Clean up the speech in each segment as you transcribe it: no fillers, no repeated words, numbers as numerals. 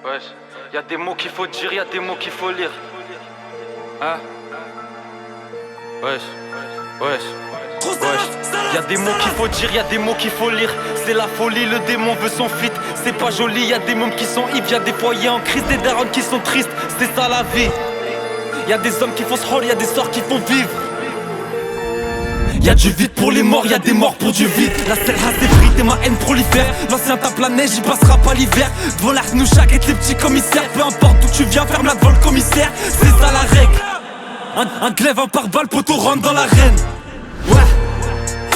Wesh, y'a des mots qu'il faut dire, y'a des mots qu'il faut lire. Hein? Wesh, wesh, wesh. Y'a des mots qu'il faut dire, y'a des mots qu'il faut lire. C'est la folie, le démon veut son fit. C'est pas joli, y'a des mômes qui sont ivres, y'a des foyers en crise, des darons qui sont tristes. C'est ça la vie. Y'a des hommes qui font se rôle, y'a des sorts qui font vivre. Y'a du vide pour les morts, y'a des morts pour du vide. La seule race effrite et ma haine prolifère. L'ancien tape la neige, il passera pas l'hiver. Devant l'arc nous chaque les petits commissaires. Peu importe d'où tu viens, ferme-la devant le commissaire. C'est ça la règle. Un glaive, un pare-balles, poteau rentre dans l'arène. Ouais.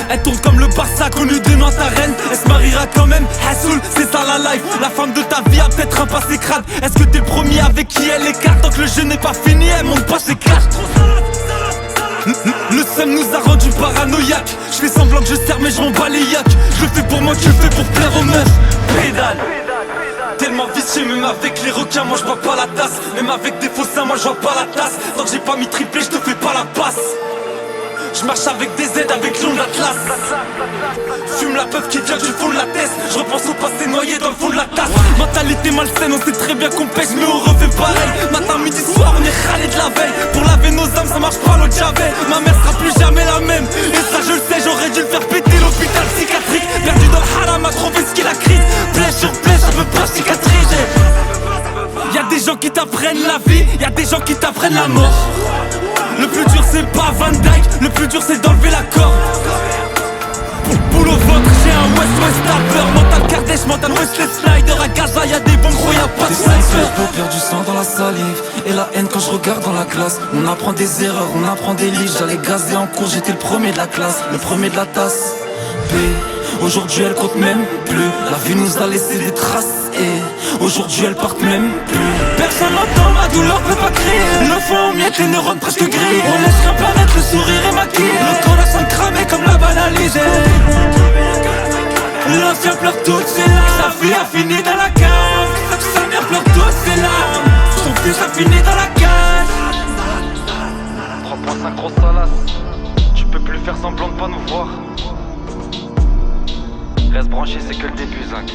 Elle tourne comme le Barça connu de Nantes à Rennes. Elle se mariera quand même, Hassoul, c'est ça la life. La femme de ta vie a peut-être un passé crade. Est-ce que t'es le premier avec qui elle écarte? Tant que le jeu n'est pas fini, elle monte pas ses cartes. Le seum nous a rendu paranoïaques. Je fais semblant que je sers mais je m'en bats les yaks. Je le fais pour moi, tu le fais pour plaire aux meufs. Pédale. Tellement vicieux, même avec les requins, moi je bois pas la tasse. Même avec des faux seins, moi je vois pas la tasse. Tant que j'ai pas mis triplé, je te fais pas la passe. Je marche avec des aides, avec l'onde d'Atlas. Fume la peuf qui vient du fond de la tête. Je repense au passé noyé dans le fond de la tasse. Mentalité malsaine, on sait très bien qu'on pêche, mais on refait pareil. Matin, midi, soir, on est râlé de la veille. Pour laver nos âmes, ça marche pas l'eau de Javel. Ma mère sera plus jamais la même. Et ça je le sais, j'aurais dû le faire péter. L'hôpital psychiatrique, perdu dans le haram, a trouvé ce qu'est la crise. Blèche sur blèche, ça veut pas cicatriser. Y'a des gens qui t'apprennent la vie, y'a des gens qui t'apprennent la mort. Le plus dur c'est pas Van Dyke, le plus dur c'est d'enlever la corde. Boule au ventre, j'ai un West Tapper. Mental Kardec, mental Wesley Slider. À Gaza y'a des bons gros, y'a pas de sniper. Paupières, du sang dans la salive et la haine quand je regarde dans la glace. On apprend des erreurs, on apprend des livres. J'allais gazer en cours, j'étais le premier de la classe, le premier de la tasse. P. Aujourd'hui elle compte même plus. La vie nous a laissé des traces et aujourd'hui elle part même plus. Personne n'entend ma douleur, peut pas crier. Le foie en miettes, les neurones presque gris. On laisse rien paraître, le sourire est maquillé. Le corps la sang cramé comme la banalisée. L'ancien pleure toutes ses larmes. Sa fille a fini dans la cave. Sa mère pleure toutes ses larmes. Son fils a fini dans la cage. 3.5 gros salace. Tu peux plus faire semblant de pas nous voir. Reste branché, c'est que le début, zinc.